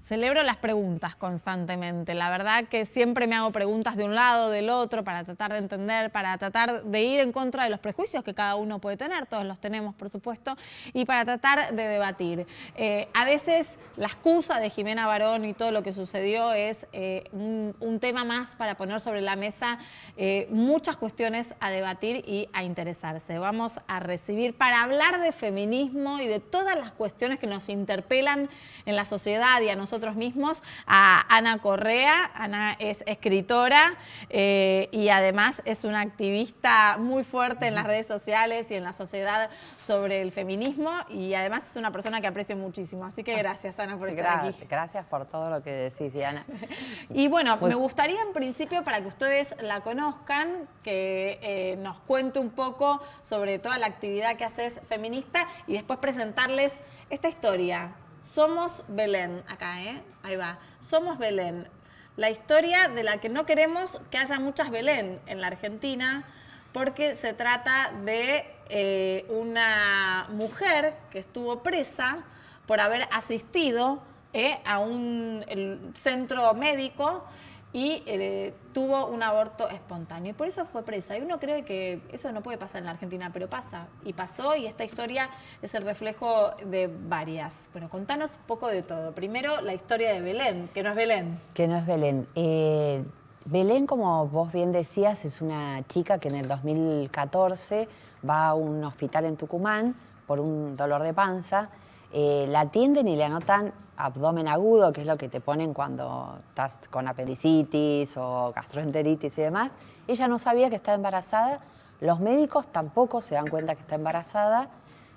Celebro las preguntas constantemente. La verdad que siempre me hago preguntas de un lado, del otro, para tratar de entender, para tratar de ir en contra de los prejuicios que cada uno puede tener, todos los tenemos, por supuesto, y para tratar de debatir. A veces la excusa de Jimena Barón y todo lo que sucedió es un tema más para poner sobre la mesa muchas cuestiones a debatir y a interesarse. Vamos a recibir para hablar de feminismo y de todas las cuestiones que nos interpelan en la sociedad y a nosotros mismos a Ana Correa. Ana es escritora y además es una activista muy fuerte en las redes sociales y en la sociedad sobre el feminismo, y además es una persona que aprecio muchísimo. Así que gracias, Ana, por estar aquí. Gracias por todo lo que decís, Diana. Y bueno, me gustaría en principio, para que ustedes la conozcan, que nos cuente un poco sobre toda la actividad que haces feminista y después presentarles esta historia. Somos Belén, acá, ahí va. Somos Belén. La historia de la que no queremos que haya muchas Belén en la Argentina, porque se trata de una mujer que estuvo presa por haber asistido a un centro médico y tuvo un aborto espontáneo. Y por eso fue presa. Y uno cree que eso no puede pasar en la Argentina, pero pasa. Y pasó, y esta historia es el reflejo de varias. Bueno, contanos un poco de todo. Primero, la historia de Belén, que no es Belén. Que no es Belén. Belén, como vos bien decías, es una chica que en el 2014 va a un hospital en Tucumán por un dolor de panza. La atienden y le anotan abdomen agudo, que es lo que te ponen cuando estás con apendicitis o gastroenteritis y demás. Ella no sabía que estaba embarazada, los médicos tampoco se dan cuenta que está embarazada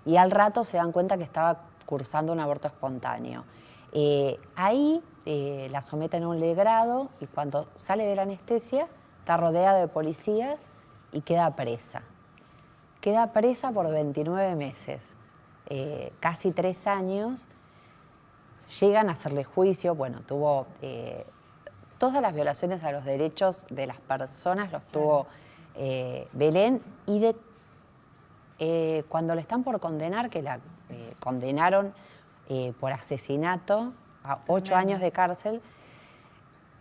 y al rato se dan cuenta que estaba cursando un aborto espontáneo. Ahí la someten a un legrado y cuando sale de la anestesia está rodeada de policías y queda presa. Queda presa por 29 meses. Casi 3 años, llegan a hacerle juicio, bueno, tuvo todas las violaciones a los derechos de las personas, los tuvo Belén, y cuando le están por condenar, que la condenaron por asesinato a 8 años de cárcel,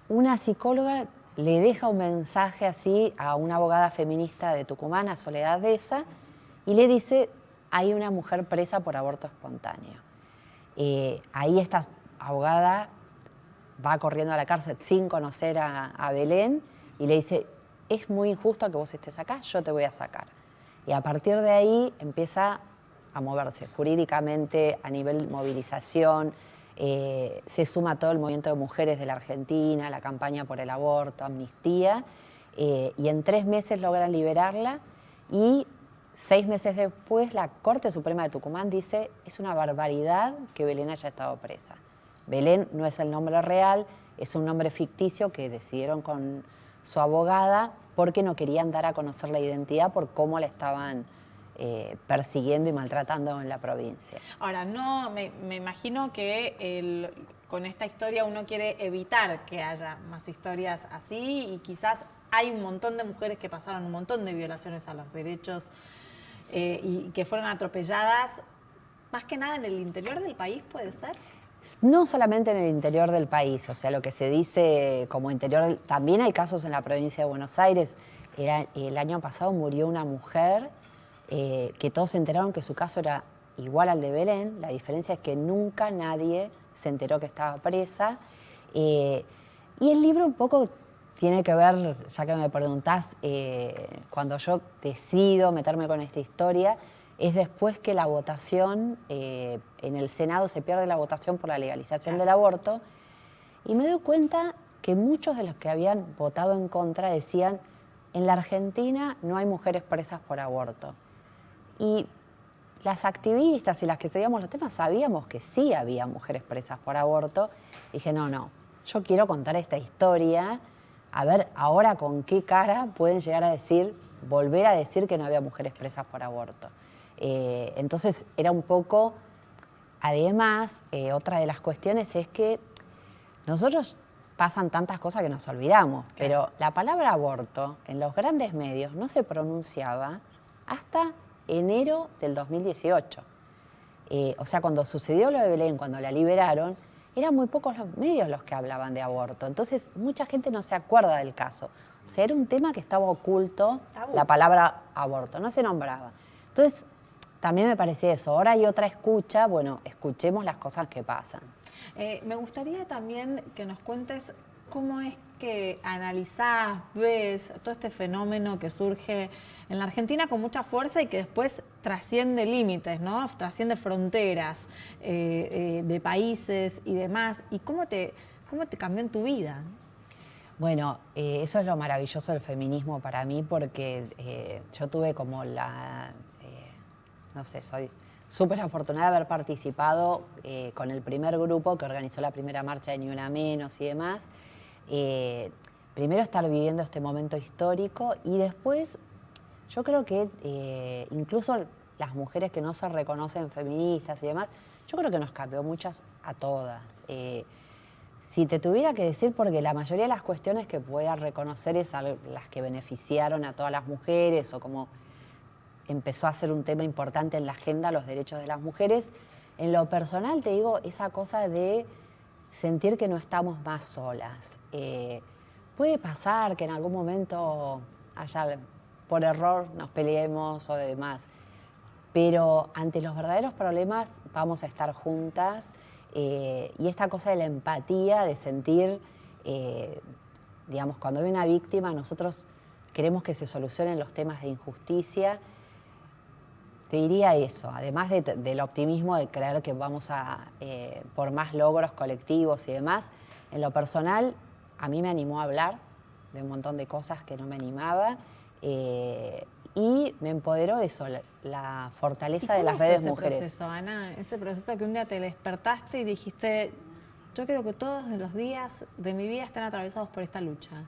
una psicóloga le deja un mensaje así a una abogada feminista de Tucumán, a Soledad Deza, y le dice: hay una mujer presa por aborto espontáneo. Ahí esta abogada va corriendo a la cárcel sin conocer a Belén y le dice: es muy injusto que vos estés acá, yo te voy a sacar. Y a partir de ahí empieza a moverse jurídicamente, a nivel movilización, se suma todo el movimiento de mujeres de la Argentina, la campaña por el aborto, amnistía, y en 3 meses logran liberarla y 6 meses después, la Corte Suprema de Tucumán dice: es una barbaridad que Belén haya estado presa. Belén no es el nombre real, es un nombre ficticio que decidieron con su abogada porque no querían dar a conocer la identidad por cómo la estaban persiguiendo y maltratando en la provincia. Ahora, no, me imagino que con esta historia uno quiere evitar que haya más historias así, y quizás hay un montón de mujeres que pasaron un montón de violaciones a los derechos y que fueron atropelladas, más que nada en el interior del país, ¿puede ser? No solamente en el interior del país, o sea, lo que se dice como interior, también hay casos en la provincia de Buenos Aires. El año pasado murió una mujer que todos se enteraron que su caso era igual al de Belén. La diferencia es que nunca nadie se enteró que estaba presa. Y el libro un poco tiene que ver, ya que me preguntás, cuando yo decido meterme con esta historia, es después que la votación, en el Senado se pierde la votación por la legalización del aborto, y me doy cuenta que muchos de los que habían votado en contra decían: en la Argentina no hay mujeres presas por aborto. Y las activistas y las que seguíamos los temas sabíamos que sí había mujeres presas por aborto. Y dije: no, yo quiero contar esta historia, a ver ahora con qué cara pueden llegar a decir, volver a decir que no había mujeres presas por aborto. Entonces era un poco, además, otra de las cuestiones es que nosotros pasan tantas cosas que nos olvidamos, pero la palabra aborto en los grandes medios no se pronunciaba hasta enero del 2018. O sea, cuando sucedió lo de Belén, cuando la liberaron, eran muy pocos los medios los que hablaban de aborto. Entonces, mucha gente no se acuerda del caso. O sea, era un tema que estaba oculto, la palabra aborto, no se nombraba. Entonces, también me parecía eso. Ahora hay otra escucha, bueno, escuchemos las cosas que pasan. Me gustaría también que nos cuentes cómo es que analizás, ves todo este fenómeno que surge en la Argentina con mucha fuerza y que después trasciende límites, ¿no? Trasciende fronteras de países y demás. ¿Y cómo te cambió en tu vida? Bueno, eso es lo maravilloso del feminismo para mí, porque yo tuve como no sé, soy súper afortunada de haber participado con el primer grupo que organizó la primera marcha de Ni Una Menos y demás. Primero estar viviendo este momento histórico y después yo creo que incluso las mujeres que no se reconocen feministas y demás, yo creo que nos cambió muchas a todas. Si te tuviera que decir, porque la mayoría de las cuestiones que voy a reconocer es las que beneficiaron a todas las mujeres o como empezó a ser un tema importante en la agenda los derechos de las mujeres, en lo personal te digo esa cosa de sentir que no estamos más solas. Puede pasar que en algún momento por error nos peleemos o demás, pero ante los verdaderos problemas vamos a estar juntas y esta cosa de la empatía, de sentir, digamos, cuando hay una víctima, nosotros queremos que se solucionen los temas de injusticia. Te diría eso, además del optimismo de creer que vamos por más logros colectivos y demás, en lo personal, a mí me animó a hablar de un montón de cosas que no me animaba y me empoderó eso, la fortaleza de las redes mujeres. ¿Cómo fue ese proceso, Ana? Ese proceso que un día te despertaste y dijiste, yo creo que todos los días de mi vida están atravesados por esta lucha.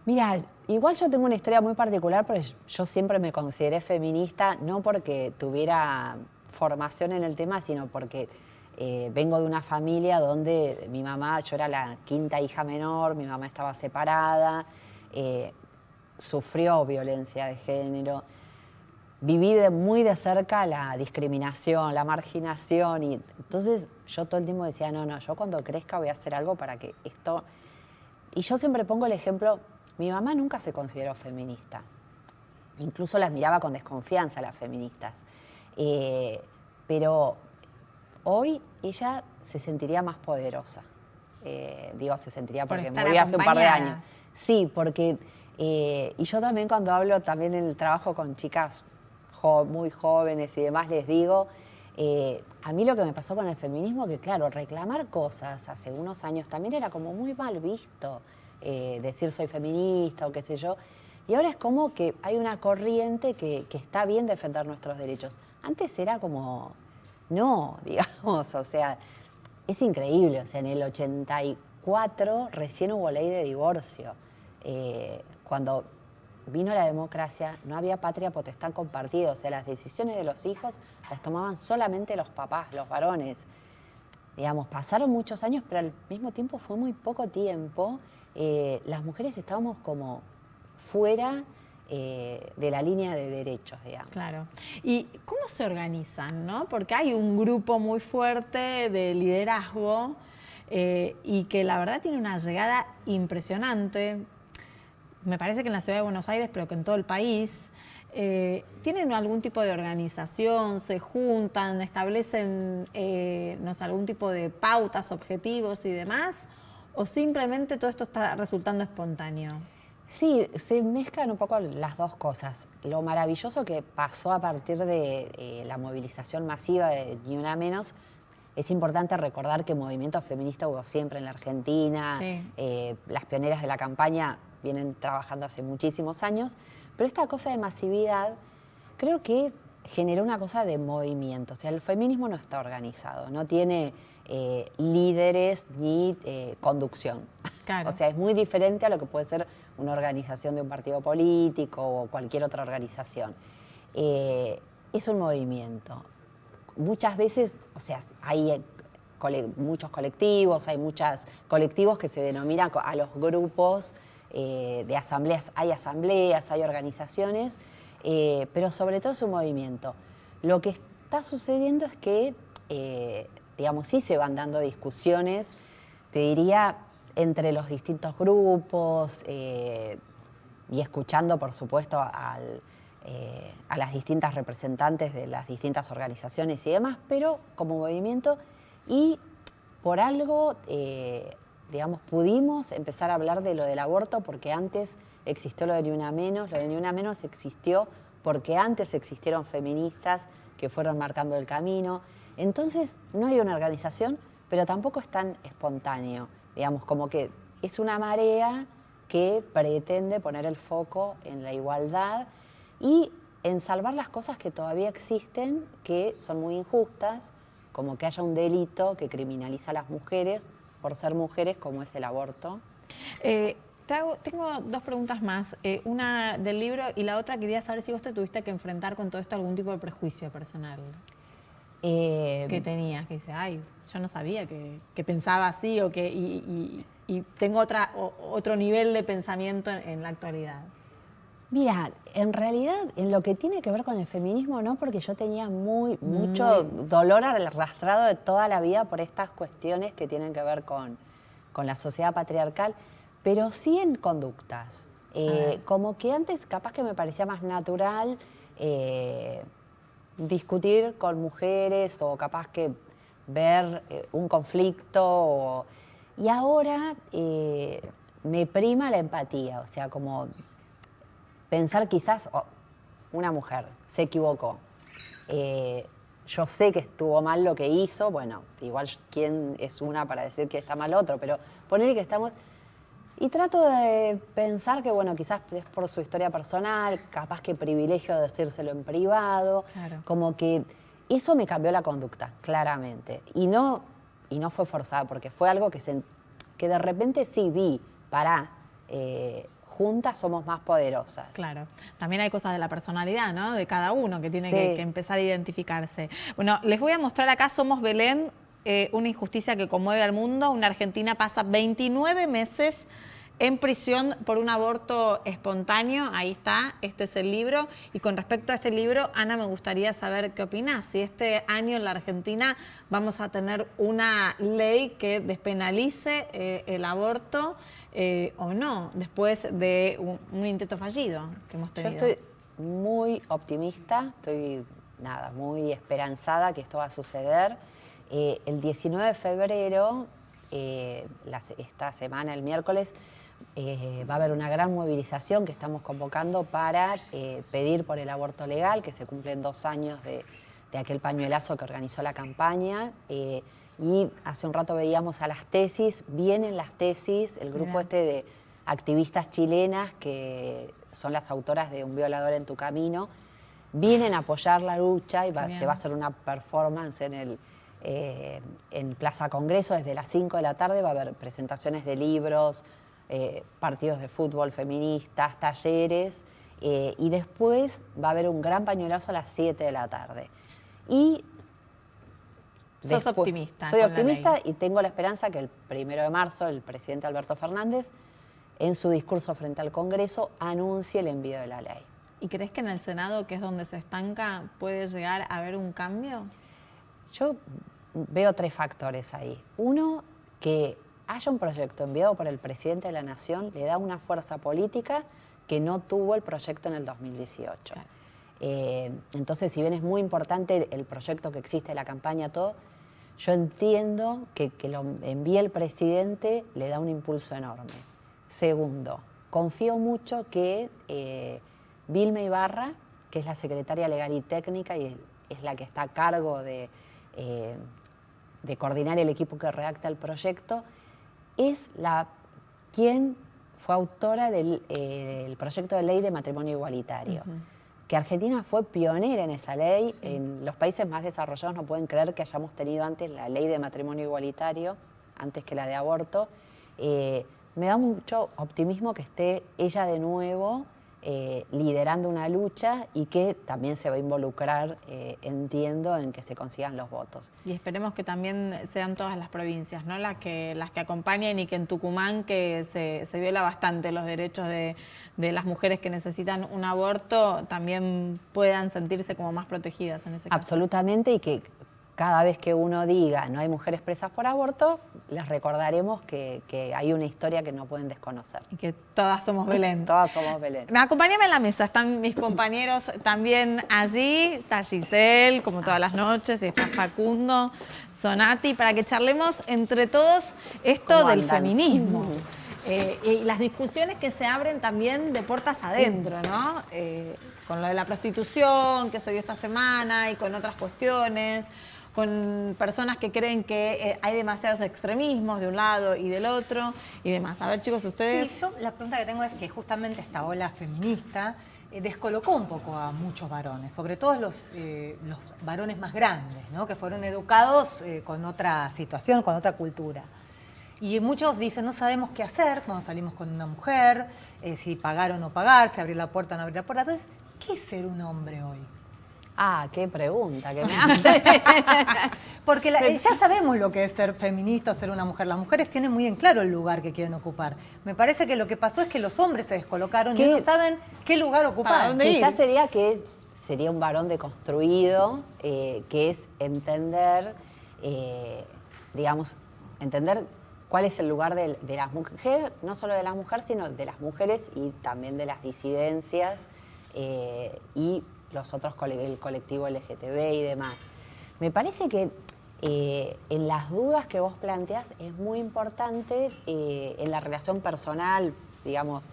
Mira, igual yo tengo una historia muy particular, porque yo siempre me consideré feminista, no porque tuviera formación en el tema, sino porque vengo de una familia donde mi mamá, yo era la quinta hija menor, mi mamá estaba separada, sufrió violencia de género, viví muy de cerca la discriminación, la marginación, y entonces yo todo el tiempo decía, no, yo cuando crezca voy a hacer algo para que esto... Y yo siempre pongo el ejemplo... Mi mamá nunca se consideró feminista. Incluso las miraba con desconfianza a las feministas. Pero hoy ella se sentiría más poderosa. Digo, se sentiría porque murió hace un par de años. Sí, porque... y yo también cuando hablo también en el trabajo con chicas muy jóvenes y demás, les digo... a mí lo que me pasó con el feminismo, que claro, reclamar cosas hace unos años también era como muy mal visto. Decir soy feminista o qué sé yo. Y ahora es como que hay una corriente que está bien defender nuestros derechos. Antes era como, no, digamos, o sea, es increíble. O sea, en el 84 recién hubo ley de divorcio. Cuando vino la democracia no había patria potestad compartida. O sea, las decisiones de los hijos las tomaban solamente los papás, los varones. Digamos, pasaron muchos años, pero al mismo tiempo fue muy poco tiempo. Las mujeres estábamos como fuera de la línea de derechos, digamos. Claro. ¿Y cómo se organizan, no? Porque hay un grupo muy fuerte de liderazgo y que la verdad tiene una llegada impresionante. Me parece que en la ciudad de Buenos Aires, pero que en todo el país, ¿tienen algún tipo de organización? ¿Se juntan? ¿Establecen no sé, algún tipo de pautas, objetivos y demás? ¿O simplemente todo esto está resultando espontáneo? Sí, se mezclan un poco las dos cosas. Lo maravilloso que pasó a partir de la movilización masiva de Ni Una Menos, es importante recordar que movimiento feminista hubo siempre en la Argentina. Sí. Las pioneras de la campaña vienen trabajando hace muchísimos años, pero esta cosa de masividad creo que generó una cosa de movimiento. O sea, el feminismo no está organizado, no tiene líderes ni conducción. Claro. O sea, es muy diferente a lo que puede ser una organización de un partido político o cualquier otra organización. Es un movimiento. Muchas veces, o sea, hay muchos colectivos, hay muchos colectivos que se denominan a los grupos de asambleas. Hay organizaciones, pero sobre todo es un movimiento. Lo que está sucediendo es que digamos, sí se van dando discusiones, te diría, entre los distintos grupos y escuchando, por supuesto, a las distintas representantes de las distintas organizaciones y demás, pero como movimiento y por algo, digamos, pudimos empezar a hablar de lo del aborto porque antes existió lo de Ni Una Menos, lo de Ni Una Menos existió porque antes existieron feministas que fueron marcando el camino. Entonces, no hay una organización, pero tampoco es tan espontáneo. Digamos, como que es una marea que pretende poner el foco en la igualdad y en salvar las cosas que todavía existen, que son muy injustas, como que haya un delito que criminaliza a las mujeres por ser mujeres, como es el aborto. Tengo dos preguntas más, una del libro y la otra quería saber si vos te tuviste que enfrentar con todo esto algún tipo de prejuicio personal que tenías, que dices, ay, yo no sabía que pensaba así o que y tengo otro nivel de pensamiento en la actualidad. Mira, en realidad, en lo que tiene que ver con el feminismo, no, porque yo tenía mucho dolor arrastrado de toda la vida por estas cuestiones que tienen que ver con la sociedad patriarcal, pero sí en conductas. Como que antes capaz que me parecía más natural discutir con mujeres o capaz que ver un conflicto. Y ahora me prima la empatía, o sea, como pensar quizás una mujer se equivocó. Yo sé que estuvo mal lo que hizo, bueno, igual quién es una para decir que está mal otro, pero ponerle que estamos... Y trato de pensar que, bueno, quizás es por su historia personal, capaz que privilegio de decírselo en privado, claro. Como que eso me cambió la conducta, claramente. Y no fue forzada, porque fue algo que de repente sí vi, juntas somos más poderosas. Claro. También hay cosas de la personalidad, ¿no? De cada uno que tiene Sí. que empezar a identificarse. Bueno, les voy a mostrar acá, Somos Belén, una injusticia que conmueve al mundo. Una argentina pasa 29 meses en prisión por un aborto espontáneo. Ahí está, este es el libro. Y con respecto a este libro, Ana, me gustaría saber qué opinás. Si este año en la Argentina vamos a tener una ley que despenalice el aborto o no, después de un intento fallido que hemos tenido. Yo estoy muy optimista, estoy muy esperanzada que esto va a suceder. El 19 de febrero, esta semana, el miércoles, va a haber una gran movilización que estamos convocando para pedir por el aborto legal, que se cumplen 2 años de aquel pañuelazo que organizó la campaña. Y hace un rato veíamos a las tesis, vienen las tesis, el grupo de activistas chilenas que son las autoras de Un violador en tu camino, vienen a apoyar la lucha y se va a hacer una performance en Plaza Congreso desde las 5 de la tarde, va a haber presentaciones de libros, partidos de fútbol feministas, talleres, y después va a haber un gran pañuelazo a las 7 de la tarde. Y sos optimista. Soy optimista y tengo la esperanza que el 1 de marzo el presidente Alberto Fernández, en su discurso frente al Congreso, anuncie el envío de la ley. ¿Y crees que en el Senado, que es donde se estanca, puede llegar a haber un cambio? Yo veo 3 factores ahí. Uno, que haya un proyecto enviado por el presidente de la Nación le da una fuerza política que no tuvo el proyecto en el 2018. Claro. Entonces, si bien es muy importante el proyecto que existe, la campaña, todo, yo entiendo que lo envíe el presidente le da un impulso enorme. Segundo, confío mucho que Vilma Ibarra, que es la secretaria legal y técnica y es la que está a cargo de coordinar el equipo que redacta el proyecto, es quien fue autora del proyecto de ley de matrimonio igualitario. Que Argentina fue pionera en esa ley. Sí. En los países más desarrollados no pueden creer que hayamos tenido antes la ley de matrimonio igualitario, antes que la de aborto. Me da mucho optimismo que esté ella de nuevo liderando una lucha y que también se va a involucrar, entiendo, en que se consigan los votos. Y esperemos que también sean todas las provincias, ¿no? Las que acompañen, y que en Tucumán, que se viola bastante los derechos de las mujeres que necesitan un aborto, también puedan sentirse como más protegidas en ese caso. Absolutamente, y que cada vez que uno diga no hay mujeres presas por aborto, les recordaremos que hay una historia que no pueden desconocer. Y que todas somos Belén. Todas somos Belén. Acompáñame en la mesa, están mis compañeros también allí, está Giselle, como todas las noches, y está Facundo, Sonati, para que charlemos entre todos esto del feminismo. Y las discusiones que se abren también de puertas adentro, ¿no? Con lo de la prostitución que se dio esta semana y con otras cuestiones, con personas que creen que hay demasiados extremismos de un lado y del otro y demás. A ver, chicos, ustedes... Sí, yo la pregunta que tengo es que justamente esta ola feminista descolocó un poco a muchos varones, sobre todo los varones más grandes, ¿no? Que fueron educados con otra situación, con otra cultura. Y muchos dicen, no sabemos qué hacer cuando salimos con una mujer, si pagar o no pagar, si abrir la puerta o no abrir la puerta. Entonces, ¿qué es ser un hombre hoy? Ah, qué pregunta que me hace. Porque ya sabemos lo que es ser feminista o ser una mujer. Las mujeres tienen muy en claro el lugar que quieren ocupar. Me parece que lo que pasó es que los hombres se descolocaron y no saben qué lugar ocupar. Quizás sería un varón deconstruido, que es entender, digamos, entender cuál es el lugar de las mujeres, no solo de las mujeres, sino de las mujeres y también de las disidencias y los otros, el colectivo LGTB y demás. Me parece que en las dudas que vos planteás es muy importante en la relación personal, digamos,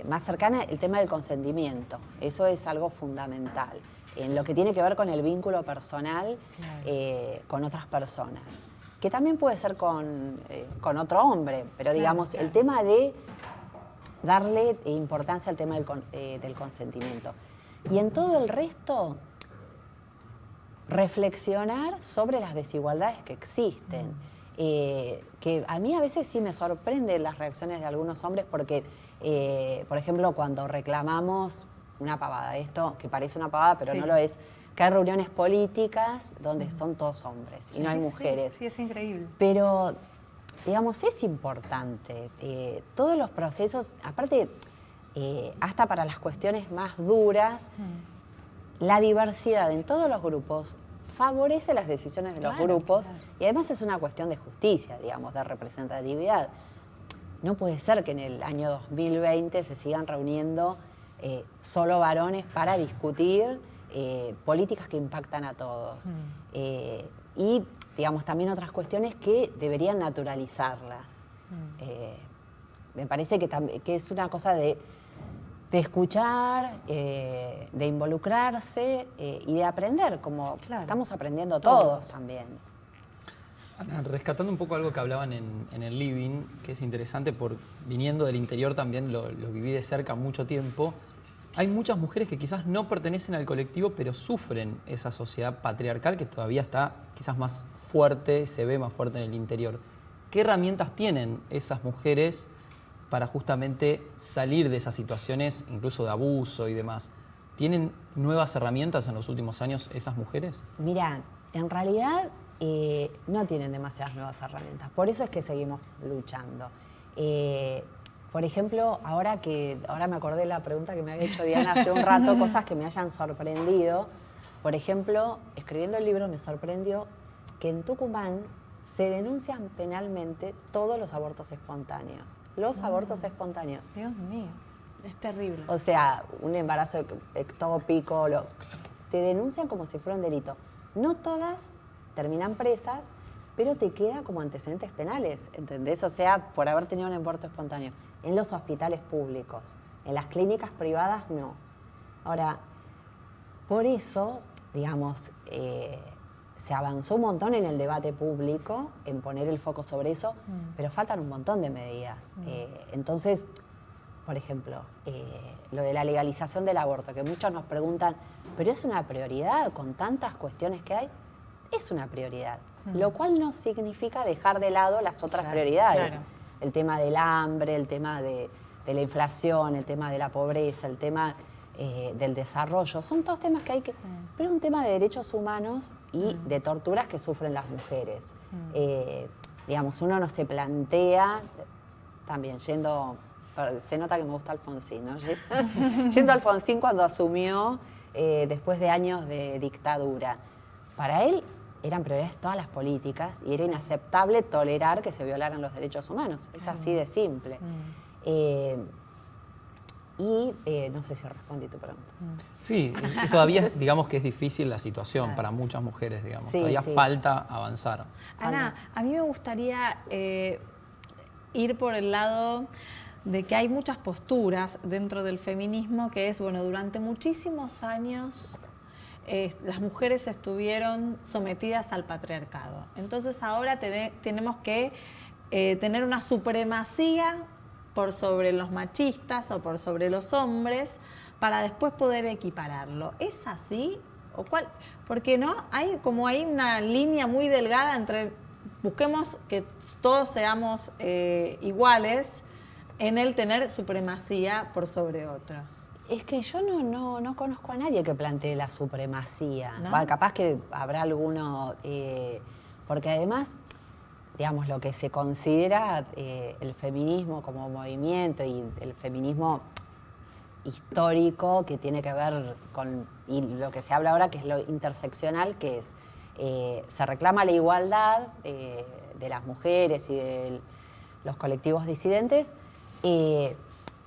más cercana, el tema del consentimiento. Eso es algo fundamental. En lo que tiene que ver con el vínculo personal con otras personas. Que también puede ser con otro hombre, pero digamos, el tema de darle importancia al tema del consentimiento. Y en todo el resto, reflexionar sobre las desigualdades que existen. Que a mí a veces sí me sorprenden las reacciones de algunos hombres porque, por ejemplo, cuando reclamamos una pavada, esto que parece una pavada pero no lo es, que hay reuniones políticas donde son todos hombres y no hay mujeres. Sí, es increíble. Pero, digamos, es importante. Todos los procesos, aparte, hasta para las cuestiones más duras, la diversidad en todos los grupos favorece las decisiones de los grupos y además es una cuestión de justicia, digamos, de representatividad. No puede ser que en el año 2020 se sigan reuniendo solo varones para discutir políticas que impactan a todos. Y, digamos, también otras cuestiones que deberían naturalizarlas. Me parece que es una cosa de escuchar, de involucrarse y de aprender, como estamos aprendiendo todos también. Ana, rescatando un poco algo que hablaban en el living, que es interesante, viniendo del interior también lo viví de cerca mucho tiempo. Hay muchas mujeres que quizás no pertenecen al colectivo, pero sufren esa sociedad patriarcal que todavía está quizás más fuerte, se ve más fuerte en el interior. ¿Qué herramientas tienen esas mujeres para justamente salir de esas situaciones, incluso de abuso y demás? ¿Tienen nuevas herramientas en los últimos años esas mujeres? Mira, en realidad no tienen demasiadas nuevas herramientas. Por eso es que seguimos luchando. Por ejemplo, ahora me acordé de la pregunta que me había hecho Diana hace un rato, cosas que me hayan sorprendido. Por ejemplo, escribiendo el libro me sorprendió que en Tucumán se denuncian penalmente todos los abortos espontáneos. Los abortos espontáneos. Dios mío. Es terrible. O sea, un embarazo ectópico, te denuncian como si fuera un delito. No todas terminan presas, pero te queda como antecedentes penales, ¿entendés? O sea, por haber tenido un aborto espontáneo. En los hospitales públicos, en las clínicas privadas, no. Ahora, por eso, digamos, se avanzó un montón en el debate público, en poner el foco sobre eso, pero faltan un montón de medidas. Entonces, por ejemplo, lo de la legalización del aborto, que muchos nos preguntan, ¿pero es una prioridad con tantas cuestiones que hay? Es una prioridad, lo cual no significa dejar de lado las otras prioridades. Claro. El tema del hambre, el tema de la inflación, el tema de la pobreza, el tema del desarrollo. Son todos temas que hay que... Pero es un tema de derechos humanos y de torturas que sufren las mujeres. Digamos, uno no se plantea, también yendo... Se nota que me gusta Alfonsín, ¿no? Yendo a Alfonsín cuando asumió después de años de dictadura. Para él eran prioridades todas las políticas y era inaceptable tolerar que se violaran los derechos humanos. Es así de simple. No sé si respondí tu pregunta. Sí, y todavía digamos que es difícil la situación para muchas mujeres, digamos. Sí, todavía sí. falta avanzar. Ana, a mí me gustaría ir por el lado de que hay muchas posturas dentro del feminismo que es, bueno, durante muchísimos años las mujeres estuvieron sometidas al patriarcado. Entonces ahora tenemos que tener una supremacía por sobre los machistas o por sobre los hombres para después poder equipararlo. ¿Es así? ¿O cuál? Porque no hay una línea muy delgada entre busquemos que todos seamos iguales en el tener supremacía por sobre otros. Es que yo no conozco a nadie que plantee la supremacía. ¿No? Bueno, capaz que habrá alguno, porque además, digamos, lo que se considera el feminismo como movimiento y el feminismo histórico que tiene que ver con, y lo que se habla ahora que es lo interseccional, que es, se reclama la igualdad de las mujeres y de los colectivos disidentes,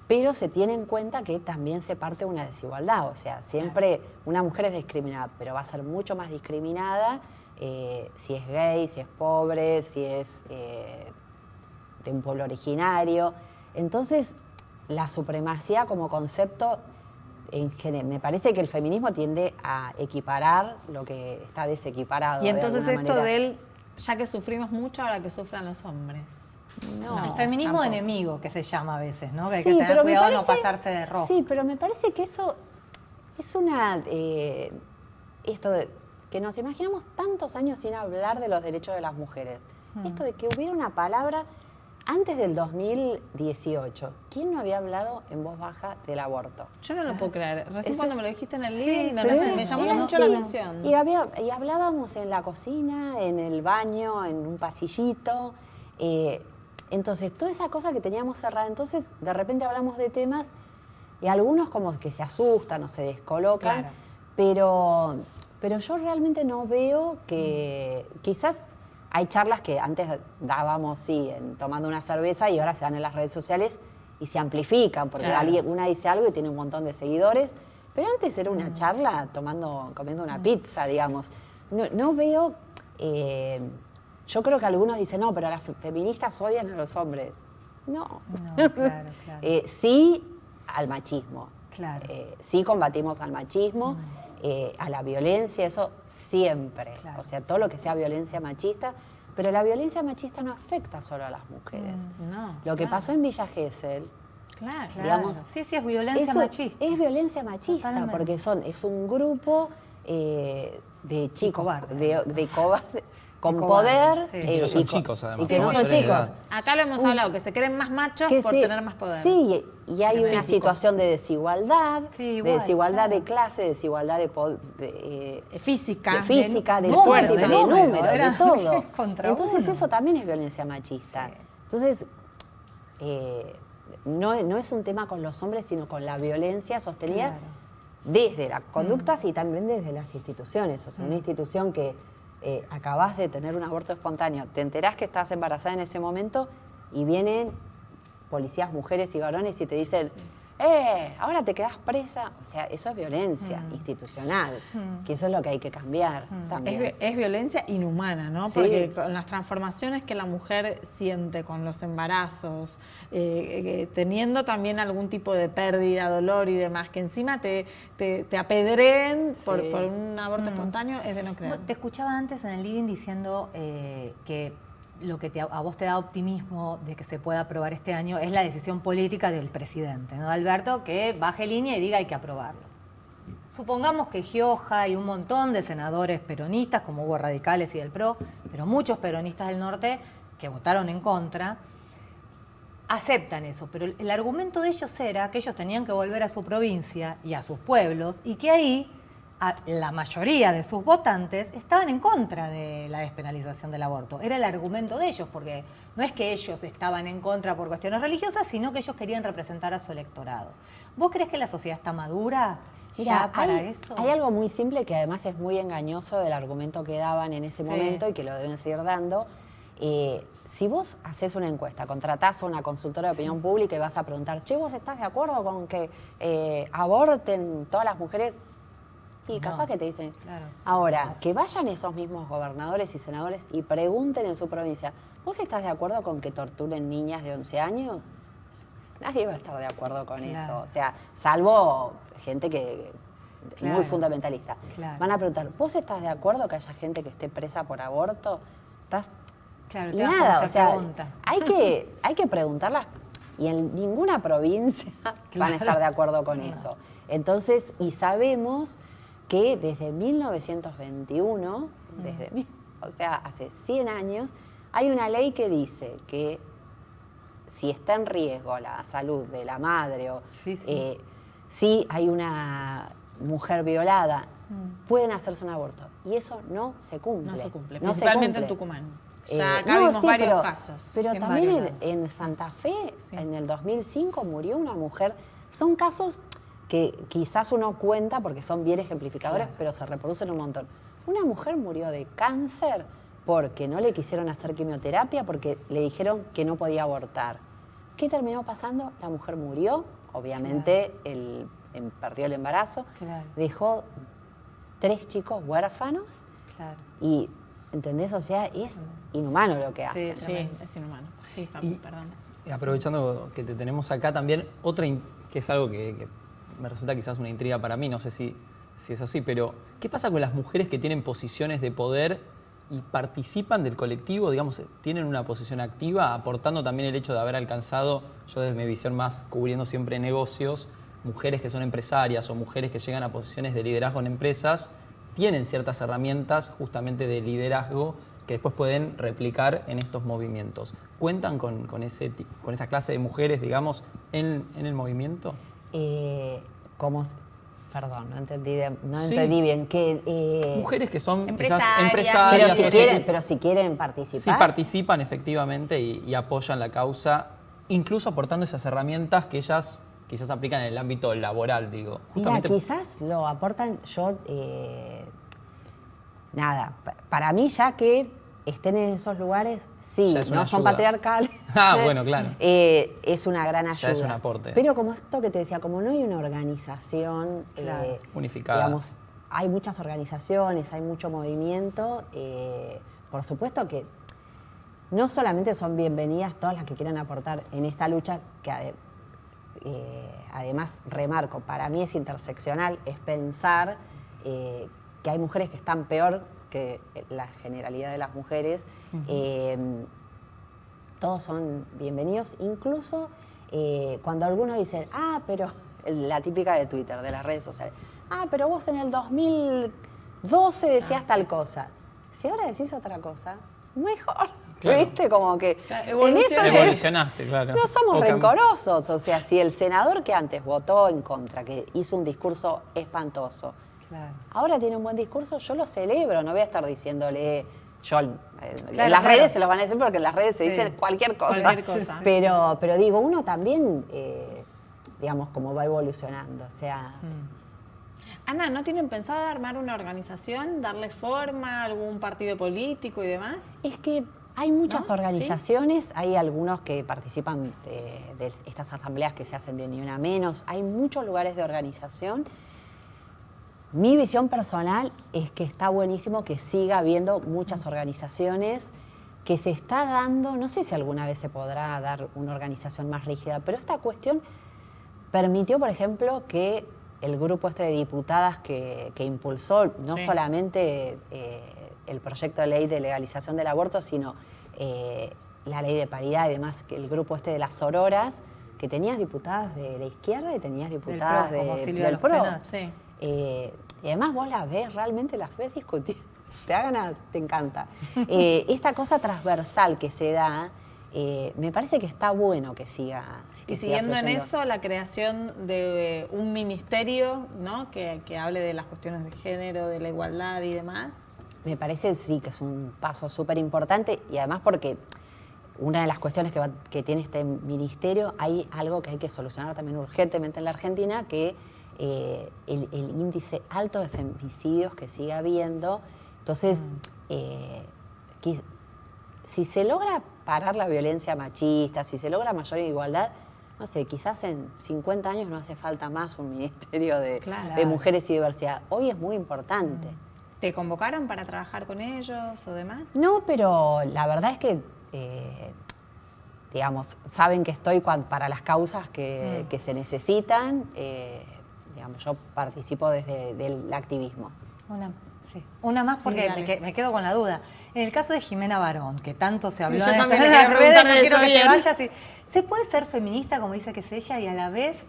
pero se tiene en cuenta que también se parte de una desigualdad, o sea, siempre una mujer es discriminada, pero va a ser mucho más discriminada si es gay, si es pobre, si es de un pueblo originario. Entonces, la supremacía como concepto, me parece que el feminismo tiende a equiparar lo que está desequiparado. Y entonces de esto alguna manera. del, ya que sufrimos mucho, ahora que sufran los hombres. No, el feminismo tampoco. enemigo, que se llama a veces, ¿no? Que hay Sí, que tener pero me cuidado de no parece- pasarse de rojo. Sí, pero me parece que eso es una... esto de que nos imaginamos tantos años sin hablar de los derechos de las mujeres. Esto de que hubiera una palabra antes del 2018. ¿Quién no había hablado en voz baja del aborto? Yo no lo puedo creer. Recién Eso- cuando me lo dijiste en el living, Pero me llamó era mucho la así. atención. Y hablábamos en la cocina, en el baño, en un pasillito. Entonces, toda esa cosa que teníamos cerrada. Entonces, de repente hablamos de temas y algunos como que se asustan o se descolocan. Claro. Pero yo realmente no veo que... Quizás hay charlas que antes dábamos, sí, tomando una cerveza y ahora se dan en las redes sociales y se amplifican porque Claro. una dice algo y tiene un montón de seguidores. Pero antes era una charla comiendo una pizza, digamos. No veo... yo creo que algunos dicen, no, pero las feministas odian a los hombres. No. No, claro, claro. Sí al machismo. Claro. Sí combatimos al machismo, a la violencia, eso siempre. Claro. O sea, todo lo que sea violencia machista. Pero la violencia machista no afecta solo a las mujeres. No, Lo que pasó en Villa Gesell, Claro. Claro. digamos, Sí, es violencia eso machista. es violencia machista, Totalmente. porque es un grupo de chicos, cobardes. de cobardes, con cobardes, poder. sí. Y que no son y con- chicos, además. Y que no son mayores de chicos. edad. Acá lo hemos hablado, que se creen más machos Que por sí, tener más poder. Sí, y hay una Físico. situación de desigualdad, Sí, de igual, desigualdad claro. de clase, de desigualdad de Física. de física, de número, fuerza, de de número, número, era de todo. contra Entonces uno. eso también es violencia machista. Sí. Entonces, no es un tema con los hombres, sino con la violencia sostenida Claro. desde las conductas y también desde las instituciones. O sea, una institución que acabás de tener un aborto espontáneo, te enterás que estás embarazada en ese momento y vienen policías, mujeres y varones y te dicen, ahora te quedás presa. O sea, eso es violencia institucional, que eso es lo que hay que cambiar también. Es violencia inhumana, ¿no? Sí. Porque con las transformaciones que la mujer siente con los embarazos, teniendo también algún tipo de pérdida, dolor y demás, que encima te apedreen por un aborto espontáneo, es de no creer. Te escuchaba antes en el living diciendo que lo que a vos te da optimismo de que se pueda aprobar este año es la decisión política del presidente, ¿no? Alberto, que baje línea y diga hay que aprobarlo. Supongamos que Gioja y un montón de senadores peronistas, como hubo radicales y del PRO, pero muchos peronistas del norte que votaron en contra, aceptan eso, pero el argumento de ellos era que ellos tenían que volver a su provincia y a sus pueblos y que ahí la mayoría de sus votantes estaban en contra de la despenalización del aborto. Era el argumento de ellos, porque no es que ellos estaban en contra por cuestiones religiosas, sino que ellos querían representar a su electorado. ¿Vos crees que la sociedad está madura ya para eso. Hay algo muy simple que además es muy engañoso del argumento que daban en ese momento y que lo deben seguir dando. Si vos haces una encuesta, contratás a una consultora de opinión pública y vas a preguntar, che, ¿vos estás de acuerdo con que aborten todas las mujeres? Y capaz que te dicen. Claro. Ahora, que vayan esos mismos gobernadores y senadores y pregunten en su provincia, ¿vos estás de acuerdo con que torturen niñas de 11 años? Nadie va a estar de acuerdo con eso. O sea, salvo gente que muy fundamentalista. Claro. Van a preguntar, ¿vos estás de acuerdo que haya gente que esté presa por aborto? ¿Estás? Claro, Y te vas con nada, esa o sea, pregunta. hay que preguntarlas y en ninguna provincia van a estar de acuerdo con eso. Entonces, y sabemos que desde 1921, o sea, hace 100 años, hay una ley que dice que si está en riesgo la salud de la madre o si hay una mujer violada, pueden hacerse un aborto. Y eso no se cumple. No se cumple, No se principalmente en cumple. Tucumán. Ya acá vimos varios casos. Pero En también varios lados. en Santa Fe, en el 2005, murió una mujer. Son casos que quizás uno cuenta porque son bien ejemplificadores, pero se reproducen un montón. Una mujer murió de cáncer porque no le quisieron hacer quimioterapia, porque le dijeron que no podía abortar. ¿Qué terminó pasando? La mujer murió, obviamente perdió el embarazo, dejó 3 chicos huérfanos y, ¿entendés? O sea, es inhumano lo que hace. Sí, es inhumano. Sí, Facu, perdón. Aprovechando que te tenemos acá también, que es algo que me resulta quizás una intriga para mí, no sé si es así, pero ¿qué pasa con las mujeres que tienen posiciones de poder y participan del colectivo, digamos, tienen una posición activa, aportando también el hecho de haber alcanzado, yo desde mi visión más cubriendo siempre negocios, mujeres que son empresarias o mujeres que llegan a posiciones de liderazgo en empresas, tienen ciertas herramientas justamente de liderazgo que después pueden replicar en estos movimientos. ¿Cuentan con esa clase de mujeres, digamos, en el movimiento? Perdón, no entendí bien. Mujeres que son empresarias. quizás empresarias. Pero si quieren participar. Sí participan efectivamente y apoyan la causa, incluso aportando esas herramientas que ellas quizás aplican en el ámbito laboral, digo. Mira, quizás lo aportan, para mí ya que estén en esos lugares, sí, no son patriarcales. Bueno, claro. Es una gran ayuda. Ya es un aporte. Pero como esto que te decía, como no hay una organización unificada. Digamos, hay muchas organizaciones, hay mucho movimiento, por supuesto que no solamente son bienvenidas todas las que quieran aportar en esta lucha, que además remarco, para mí es interseccional, es pensar que hay mujeres que están peor que la generalidad de las mujeres. Todos son bienvenidos, incluso cuando algunos dicen, pero la típica de Twitter, de las redes sociales, pero vos en el 2012 decías tal cosa. Si ahora decís otra cosa, mejor. Claro. ¿Viste? Como que evolucionaste, claro. No somos rencorosos. O sea, si el senador que antes votó en contra, que hizo un discurso espantoso, ahora tiene un buen discurso, yo lo celebro. No voy a estar diciéndole... en las redes se los van a decir porque en las redes se dice cualquier cosa. Pero digo, uno también, digamos, como va evolucionando. O sea... Ana, ¿no tienen pensado armar una organización, darle forma, algún partido político y demás? Es que hay muchas organizaciones, hay algunos que participan de estas asambleas que se hacen de Ni Una Menos, hay muchos lugares de organización. Mi visión personal es que está buenísimo que siga habiendo muchas organizaciones, que se está dando, no sé si alguna vez se podrá dar una organización más rígida, pero esta cuestión permitió, por ejemplo, que el grupo de diputadas que impulsó no solamente el proyecto de ley de legalización del aborto, sino la ley de paridad y demás, que el grupo de las sororas, que tenías diputadas de la izquierda y tenías diputadas del PRO. Y además vos las ves, realmente las ves discutir. Te encanta. Esta cosa transversal que se da, me parece que está bueno que siga. Y siguiendo en eso, la creación de un ministerio, ¿no? que hable de las cuestiones de género, de la igualdad y demás. Me parece sí que es un paso súper importante y además porque una de las cuestiones que tiene este ministerio, hay algo que hay que solucionar también urgentemente en la Argentina, que el índice alto de femicidios que sigue habiendo. Entonces, si se logra parar la violencia machista, si se logra mayor igualdad, no sé, quizás en 50 años no hace falta más un ministerio de mujeres y diversidad. Hoy es muy importante. ¿Te convocaron para trabajar con ellos o demás? No, pero la verdad es que, digamos, saben que estoy para las causas que se necesitan. Digamos, yo participo desde el activismo. Una más porque me quedo con la duda. En el caso de Jimena Barón, que tanto se habló yo en también las redes, no quiero que bien. te vayas. ¿Se puede ser feminista, como dice que es ella, y a la vez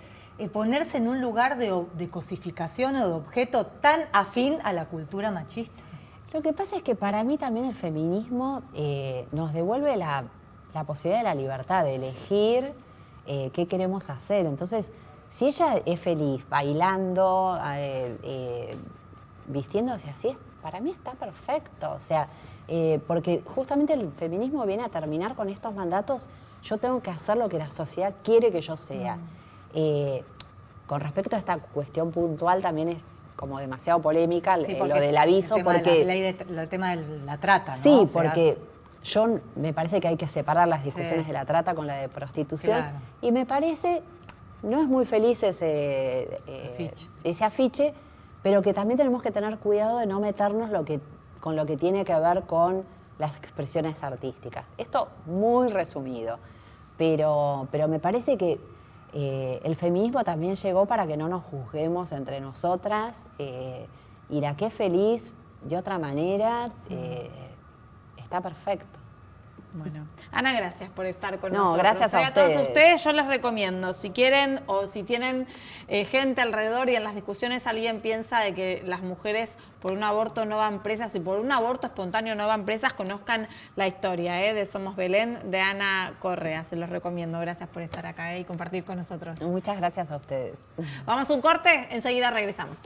ponerse en un lugar de cosificación o de objeto tan afín a la cultura machista? Lo que pasa es que para mí también el feminismo nos devuelve la posibilidad de la libertad, de elegir qué queremos hacer. Entonces, si ella es feliz bailando, vistiéndose así, para mí está perfecto. O sea, porque justamente el feminismo viene a terminar con estos mandatos. Yo tengo que hacer lo que la sociedad quiere que yo sea. Con respecto a esta cuestión puntual, también es como demasiado polémica lo del aviso. El tema de la trata, ¿no? Sí, porque me parece que hay que separar las discusiones de la trata con la de prostitución. Claro. Y me parece, no es muy feliz ese afiche, pero que también tenemos que tener cuidado de no meternos con lo que tiene que ver con las expresiones artísticas. Esto muy resumido, pero me parece que el feminismo también llegó para que no nos juzguemos entre nosotras, y la que es feliz de otra manera está perfecto. Bueno, Ana, gracias por estar con No, nosotros. gracias a todos ustedes. ustedes yo les recomiendo, si quieren o si tienen gente alrededor y en las discusiones alguien piensa de que las mujeres por un aborto no van presas y por un aborto espontáneo no van presas, conozcan la historia de Somos Belén, de Ana Correa. Se los recomiendo. Gracias por estar acá y compartir con nosotros. Muchas gracias a ustedes. Vamos a un corte, enseguida regresamos.